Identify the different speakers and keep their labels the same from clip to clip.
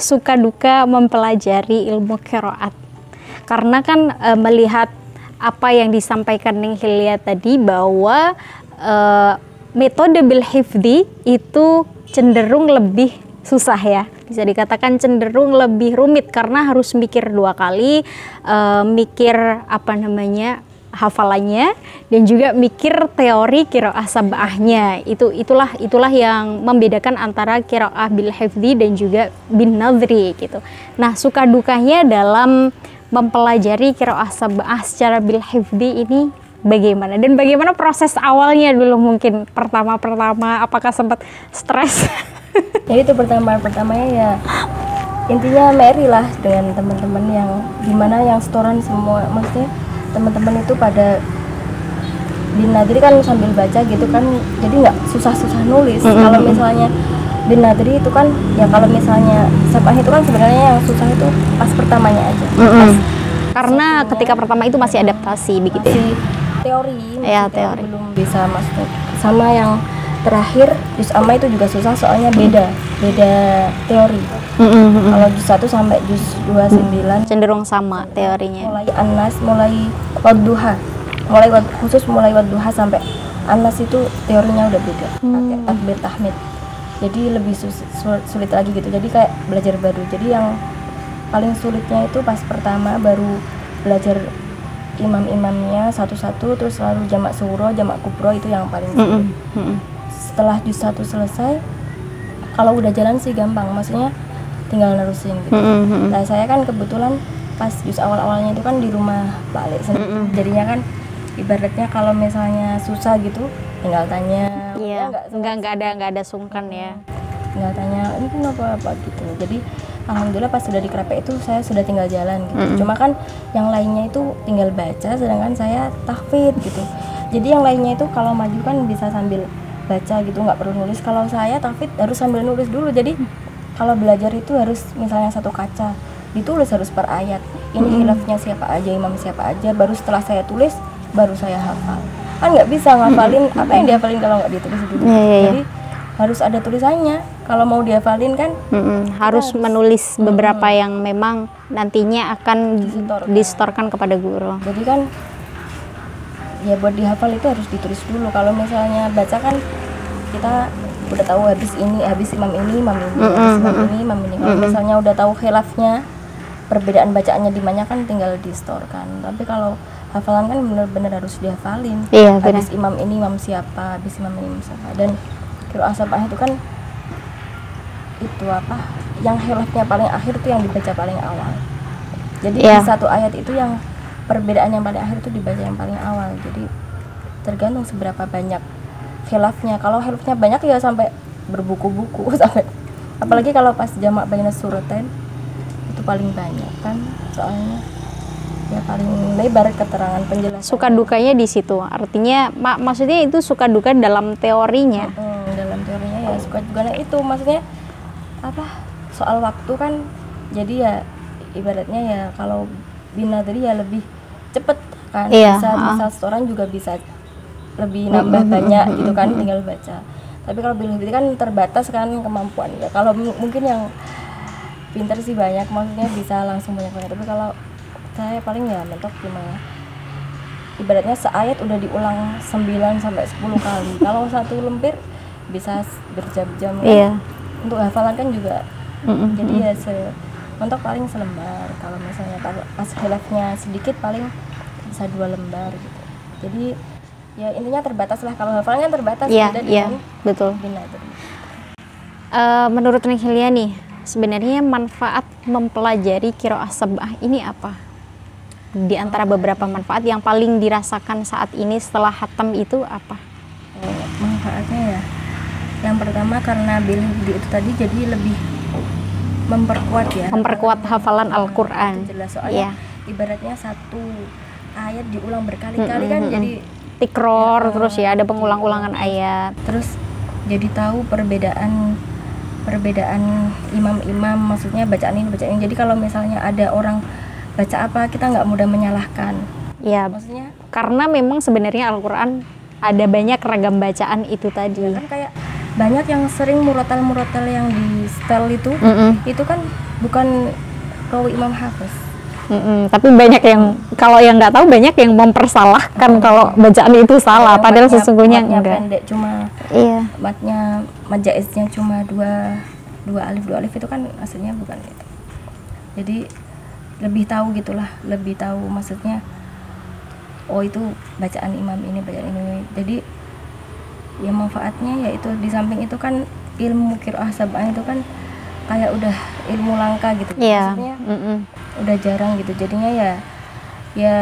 Speaker 1: suka duka mempelajari ilmu qiraat? Karena kan melihat apa yang disampaikan Neng Hilya tadi bahwa metode bil hifdi itu cenderung lebih susah ya, bisa dikatakan cenderung lebih rumit karena harus mikir 2 kali, mikir hafalannya dan juga mikir teori qiraah sab'ahnya. Itulah yang membedakan antara qiraah bil hifdi dan juga bin nadri gitu. Nah, suka dukanya dalam mempelajari qiraah sab'ah secara bil hifdi ini bagaimana? Dan bagaimana proses awalnya dulu, mungkin pertama-pertama apakah sempat stres?
Speaker 2: Jadi itu pertamanya ya intinya Mary lah dengan teman-teman yang dimana yang setoran semua, maksudnya teman-teman itu pada bin nadri kan sambil baca gitu kan, jadi nggak susah-susah nulis. Kalau misalnya bin nadri itu kan ya, kalau misalnya sab'ah itu kan sebenarnya yang susah itu pas pertamanya aja.
Speaker 1: Karena ketika pertama itu masih adaptasi begitu
Speaker 2: teori,
Speaker 1: ya, teori
Speaker 2: belum bisa masuk. Sama yang terakhir juz amma itu juga susah soalnya beda teori. Kalau juz 1 sampai juz 29
Speaker 1: cenderung sama teorinya.
Speaker 2: Mulai An-Nas, mulai Wadduha, mulai Wadduha sampai An-Nas itu teorinya udah beda, pakai takbir tahmid. Jadi lebih sulit lagi gitu. Jadi kayak belajar baru. Jadi yang paling sulitnya itu pas pertama baru belajar imam-imamnya satu-satu, terus lalu jamak sughra, jamak kubro, itu yang paling sulit. Setelah juz 1 selesai, kalau udah jalan sih gampang, maksudnya tinggal nerusin gitu. Nah, saya kan kebetulan pas juz awal-awalnya itu kan di rumah Pak Ale sendiri. Jadinya kan ibaratnya kalau misalnya susah gitu tinggal tanya.
Speaker 1: Iya, nggak ada sungkan ya.
Speaker 2: Tinggal tanya, ini kenapa apa gitu. Jadi alhamdulillah pas sudah di Krepek itu saya sudah tinggal jalan gitu. Cuma kan yang lainnya itu tinggal baca, sedangkan saya tahfidz gitu. Jadi yang lainnya itu kalau maju kan bisa sambil baca gitu, nggak perlu nulis. Kalau saya tahfidz harus sambil nulis dulu. Jadi kalau belajar itu harus misalnya satu kaca ditulis harus per ayat. Ini khilafnya siapa aja, imam siapa aja. Baru setelah saya tulis, baru saya hafal. Kan nggak bisa ngafalin apa yang dihafalin kalau nggak ditulis dulu. Jadi harus ada tulisannya. Kalau mau dihafalin kan
Speaker 1: harus menulis beberapa yang memang nantinya akan disetorkan kepada guru.
Speaker 2: Jadi kan ya buat dihafal itu harus ditulis dulu. Kalau misalnya baca kan kita udah tahu habis imam ini, habis imam ini, imam ini. Kalau misalnya udah tahu khilafnya, perbedaan bacaannya di mana kan tinggal distorkan. Tapi kalau hafalan kan benar-benar harus dihafalin.
Speaker 1: Iya,
Speaker 2: habis imam ini imam siapa, habis imam ini imam siapa. Dan qiraah sab'ah itu kan itu yang khilafnya paling akhir itu yang dibaca paling awal. Jadi di satu ayat itu yang perbedaan yang paling akhir itu dibaca yang paling awal. Jadi tergantung seberapa banyak khilafnya. Kalau khilafnya banyak ya sampai berbuku-buku sampai, apalagi kalau pas jamak baina suratain itu paling banyak kan, soalnya ya paling lebar keterangan penjelasan.
Speaker 1: Suka dukanya di situ. Artinya maksudnya itu suka duka dalam teorinya.
Speaker 2: Dalam teorinya ya suka juga. Nah itu maksudnya soal waktu kan, jadi ya ibaratnya ya kalau binadri ya lebih cepet kan, bisa setoran juga bisa lebih nambah banyak gitu kan, tinggal baca. Tapi kalau binadri kan terbatas kan kemampuan ya. Kalau mungkin yang pintar sih banyak, maksudnya bisa langsung banyak-banyak. Tapi kalau saya paling ya mentok cuma ibaratnya seayat udah diulang 9 sampai 10 kali. Kalau satu lembar bisa berjam-jam kan. Untuk hafalan kan juga jadi ya mentok paling selembar. Kalau misalnya pas khilafnya sedikit paling bisa 2 lembar gitu. Jadi ya intinya terbatas lah. Kalau hafalan kan terbatas.
Speaker 1: Betul. Menurut Neng Hilya nih, sebenarnya manfaat mempelajari qiraah sab'ah ini apa? Di antara beberapa manfaat yang paling dirasakan saat ini setelah khatam itu apa?
Speaker 2: Manfaatnya ya, yang pertama karena bil hifdi itu tadi jadi lebih memperkuat hafalan Al-Quran. Jelas, soalnya ibaratnya satu ayat diulang berkali-kali kan, jadi
Speaker 1: tikror terus ya, ada pengulang-ulangan ayat.
Speaker 2: Terus jadi tahu perbedaan imam-imam, maksudnya bacaan ini. Jadi kalau misalnya ada orang baca apa, kita nggak mudah menyalahkan.
Speaker 1: Ya, maksudnya karena memang sebenarnya Al-Quran ada banyak ragam bacaan itu tadi.
Speaker 2: Kan kayak banyak yang sering murotal yang di setel itu kan bukan rawi Imam Hafiz.
Speaker 1: Tapi banyak yang, kalau yang nggak tahu, banyak yang mempersalahkan kalau bacaan itu salah, padahal sesungguhnya enggak.
Speaker 2: Pendek cuma, matnya majaiznya cuma dua alif itu kan aslinya bukan itu. Jadi lebih tahu gitulah, lebih tahu maksudnya. Oh itu bacaan imam ini, bacaan ini. Jadi ya manfaatnya yaitu di samping itu kan ilmu qiraah sab'ah itu kan kayak udah ilmu langka gitu. Maksudnya udah jarang gitu. Jadinya ya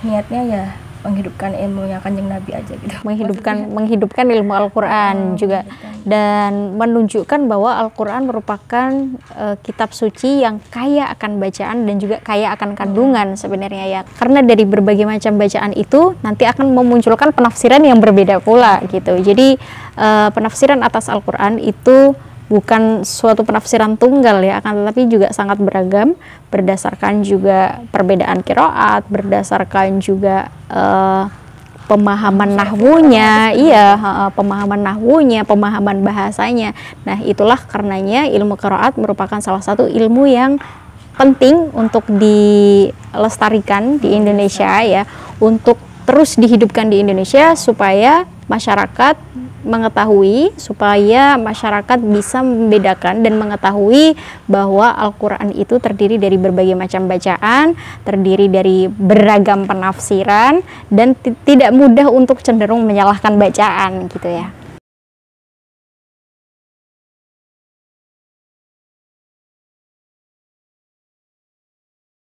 Speaker 2: niatnya ya menghidupkan ilmunya Kanjeng Nabi aja gitu.
Speaker 1: Menghidupkan ilmu Al-Qur'an juga, dan menunjukkan bahwa Al-Qur'an merupakan kitab suci yang kaya akan bacaan dan juga kaya akan kandungan sebenarnya ya. Karena dari berbagai macam bacaan itu nanti akan memunculkan penafsiran yang berbeda pula gitu. Jadi penafsiran atas Al-Qur'an itu bukan suatu penafsiran tunggal ya, akan tetapi juga sangat beragam, berdasarkan juga perbedaan qiraat, berdasarkan juga pemahaman nahwunya, pemahaman nahwunya, pemahaman bahasanya. Nah, itulah karenanya ilmu qiraat merupakan salah satu ilmu yang penting untuk dilestarikan di Indonesia ya, untuk terus dihidupkan di Indonesia supaya masyarakat mengetahui, supaya masyarakat bisa membedakan dan mengetahui bahwa Al-Quran itu terdiri dari berbagai macam bacaan, terdiri dari beragam penafsiran, dan tidak mudah untuk cenderung menyalahkan bacaan gitu ya.